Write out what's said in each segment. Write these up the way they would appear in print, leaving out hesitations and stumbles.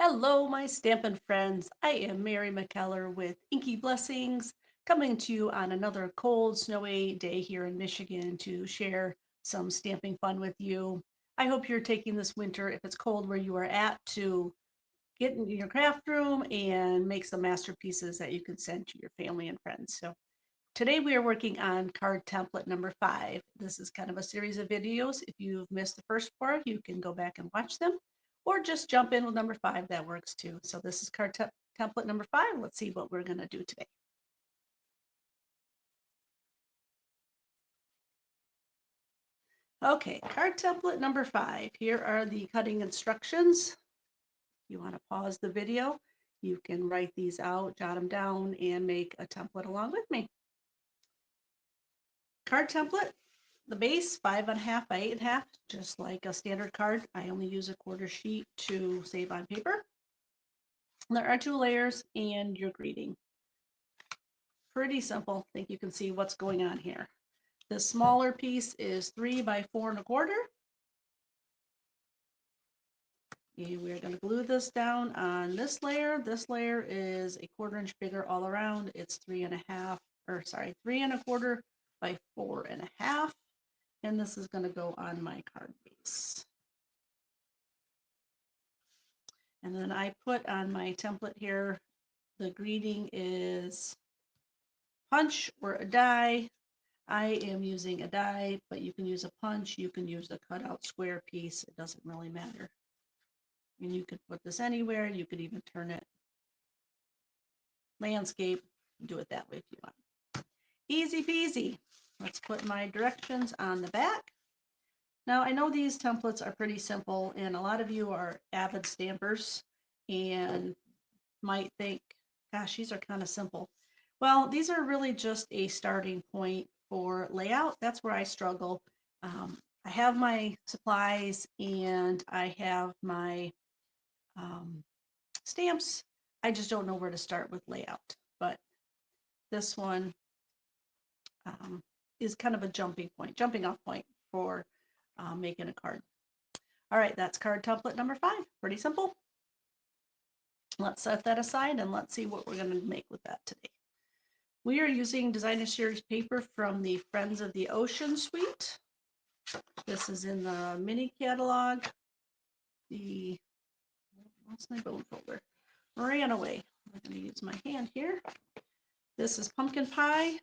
Hello, my Stampin' friends. I am Mary McKellar with Inky Blessings, coming to you on another cold, snowy day here in Michigan to share some stamping fun with you. I hope you're taking this winter, if it's cold where you are at, to get in your craft room and make some masterpieces that you can send to your family and friends. So today we are working on card template number 5. This is kind of a series of videos. If you've missed the first 4, you can go back and watch them or just jump in with number 5. That works too. So this is card template number 5. Let's see what we're going to do today. Okay, card template number 5. Here are the cutting instructions. If you want to pause the video, you can write these out, jot them down, and make a template along with me. Card template, the base 5.5 by 8.5, just like a standard card. I only use a quarter sheet to save on paper. There are 2 layers and your greeting. Pretty simple. I think you can see what's going on here. The smaller piece is 3 by 4.25. And we're going to glue this down on this layer. This layer is a 1/4 inch bigger all around. It's 3.5, or sorry, 3.25 by 4.5. And this is going to go on my card base. And then I put on my template here, the greeting is punch or a die. I am using a die, but you can use a punch, you can use a cutout square piece, it doesn't really matter. And you could put this anywhere, you could even turn it landscape, do it that way if you want. Easy peasy. Let's put my directions on the back. Now I know these templates are pretty simple and a lot of you are avid stampers and might think, gosh, these are kind of simple. Well, these are really just a starting point for layout. That's where I struggle. I have my supplies and I have my stamps. I just don't know where to start with layout. But this one is kind of a jumping off point for making a card. All right, that's card template number 5. Pretty simple. Let's set that aside and let's see what we're going to make with that today. We are using Designer Series paper from the Friends of the Ocean suite. This is in the mini catalog. What's my bone folder? Ran away. I'm going to use my hand here. This is Pumpkin Pie,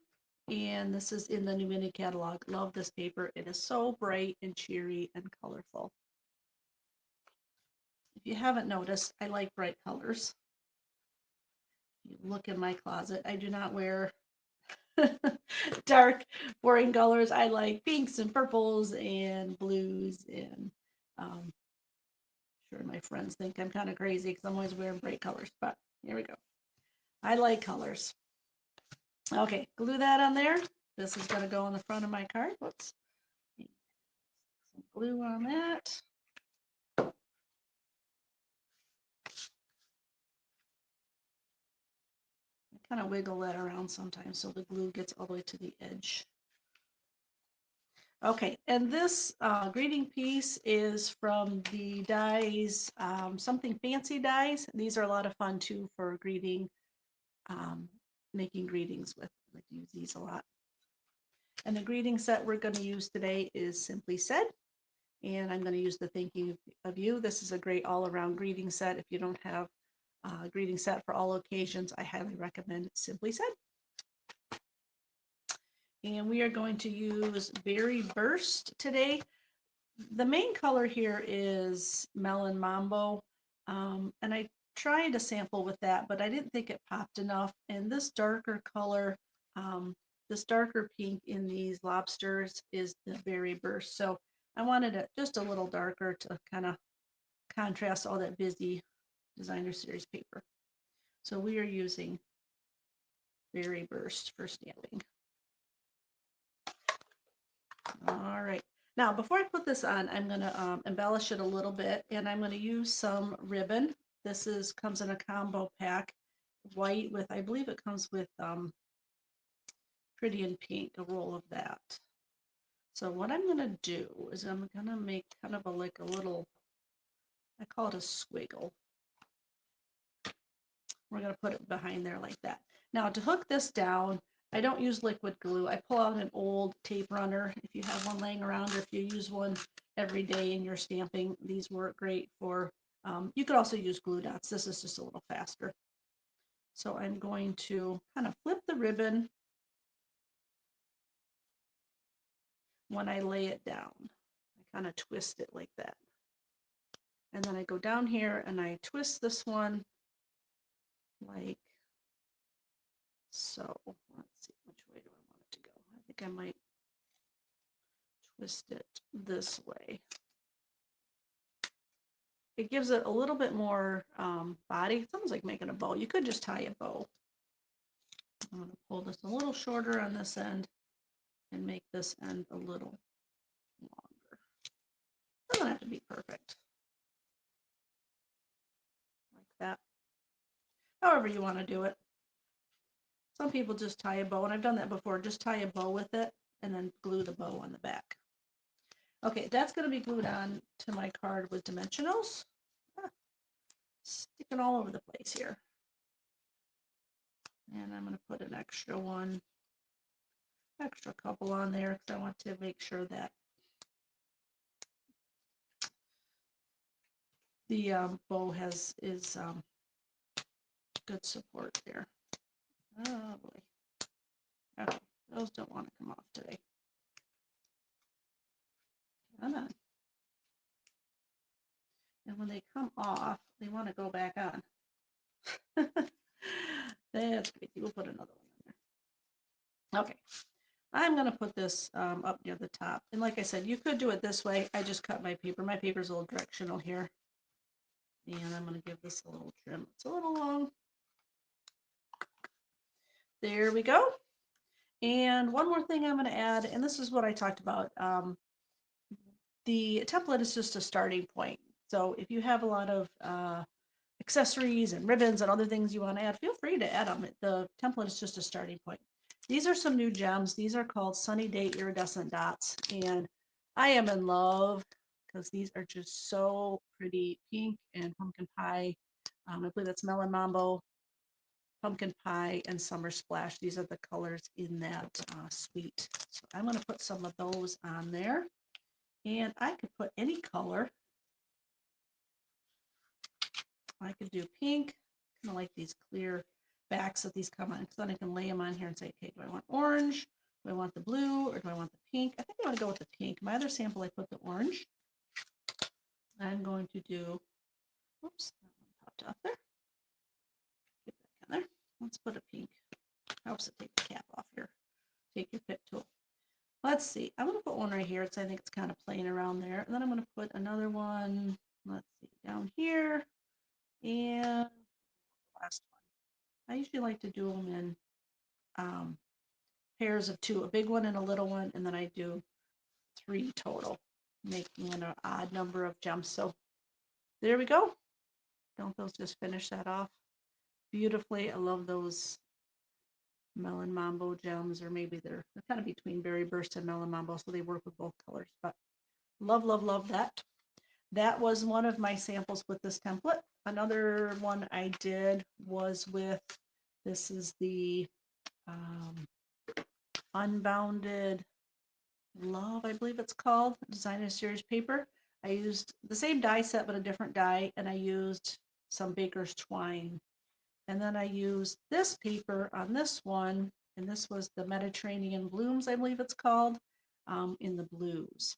and this is in the new mini catalog. Love this paper. It is so bright and cheery and colorful. If you haven't noticed, I like bright colors. You look in my closet. I do not wear dark, boring colors. I like pinks and purples and blues, and sure my friends think I'm kind of crazy because I'm always wearing bright colors, but here we go. I like colors. Okay, glue that on there. This is going to go on the front of my card. Whoops. Some glue on that. I kind of wiggle that around sometimes so the glue gets all the way to the edge. Okay, and this greeting piece is from the dies, Something Fancy dies. These are a lot of fun too for greeting, making greetings with. I like to use these a lot. And the greeting set we're going to use today is Simply Said. And I'm going to use the Thinking of You. This is a great all-around greeting set. If you don't have a greeting set for all occasions, I highly recommend Simply Said. And we are going to use Berry Burst today. The main color here is Melon Mambo, and I tried a sample with that, but I didn't think it popped enough. And this darker color, this darker pink in these lobsters is the Berry Burst. So I wanted it just a little darker to kind of contrast all that busy Designer Series paper. So we are using Berry Burst for stamping. All right. Now, before I put this on, I'm going to embellish it a little bit, and I'm going to use some ribbon. This comes in a combo pack, white with, I believe it comes with Pretty in Pink, a roll of that. So what I'm going to do is I'm going to make kind of like a little, I call it a squiggle. We're going to put it behind there like that. Now to hook this down, I don't use liquid glue. I pull out an old tape runner. If you have one laying around or if you use one every day in your stamping, these work great for, you could also use glue dots. This is just a little faster. So I'm going to kind of flip the ribbon when I lay it down. I kind of twist it like that. And then I go down here and I twist this one like so. Let's see, which way do I want it to go? I think I might twist it this way. It gives it a little bit more body. It's almost like making a bow. You could just tie a bow. I'm going to pull this a little shorter on this end and make this end a little longer. It doesn't have to be perfect. Like that. However you want to do it. Some people just tie a bow, and I've done that before. Just tie a bow with it and then glue the bow on the back. Okay, that's going to be glued on to my card with dimensionals. Sticking all over the place here. And I'm going to put an extra couple on there because I want to make sure that the bow is good support there. Oh boy. Okay, those don't want to come off today. Come on. And when they come off, they want to go back on. That's crazy. We'll put another one in there. Okay. I'm going to put this up near the top. And like I said, you could do it this way. I just cut my paper. My paper's a little directional here. And I'm going to give this a little trim. It's a little long. There we go. And one more thing I'm going to add, and this is what I talked about. The template is just a starting point. So if you have a lot of accessories and ribbons and other things you want to add, feel free to add them. The template is just a starting point. These are some new gems. These are called Sunny Day Iridescent Dots. And I am in love because these are just so pretty. Pink and pumpkin pie. I believe that's melon mambo, pumpkin pie, and summer splash. These are the colors in that suite. So I'm going to put some of those on there. And I could put any color. I could do pink, kind of like these clear backs that these come on, because then I can lay them on here and say, okay, do I want orange? Do I want the blue? Or do I want the pink? I think I want to go with the pink. My other sample, I put the orange. I'm going to do, oops, that one popped off there. Get back in there. Let's put a pink. Helps to take the cap off here. Take your pick tool. Let's see. I'm going to put one right here. I think it's kind of plain around there. And then I'm going to put another one, let's see, down here. And last one. I usually like to do them in pairs of two, a big one and a little one, and then I do 3 total, making an odd number of jumps. So there we go. Don't those just finish that off beautifully? I love those melon mambo gems, or maybe they're kind of between berry burst and melon mambo, so they work with both colors. But love, love, love that. That was one of my samples with this template. Another one I did was with, this is the Unbounded Love, I believe it's called, Designer Series paper. I used the same die set, but a different die, and I used some baker's twine. And then I used this paper on this one, and this was the Mediterranean Blooms, I believe it's called, in the blues.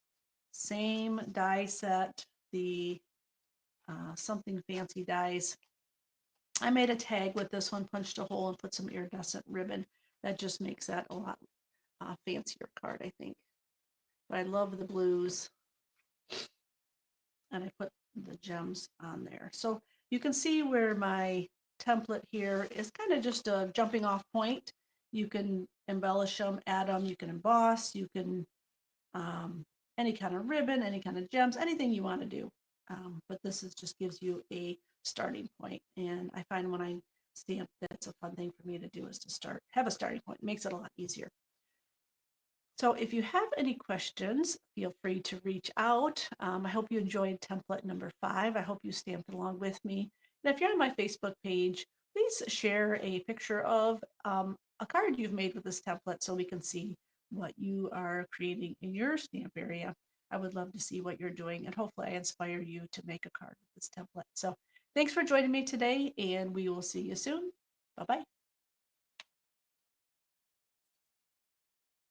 Same die set, the something fancy dies. I made a tag with this one, punched a hole, and put some iridescent ribbon. That just makes that a lot fancier card, I think. But I love the blues, and I put the gems on there. So you can see where my template here is kind of just a jumping off point. You can embellish them, add them, you can emboss, you can any kind of ribbon, any kind of gems, anything you want to do. But this is just gives you a starting point. And I find when I stamp, that's a fun thing for me to do, is to have a starting point. It makes it a lot easier. So if you have any questions, feel free to reach out. I hope you enjoyed template number 5. I hope you stamped along with me. And if you're on my Facebook page, please share a picture of a card you've made with this template so we can see what you are creating in your stamp area. I would love to see what you're doing, and hopefully I inspire you to make a card with this template. So thanks for joining me today, and we will see you soon. Bye-bye.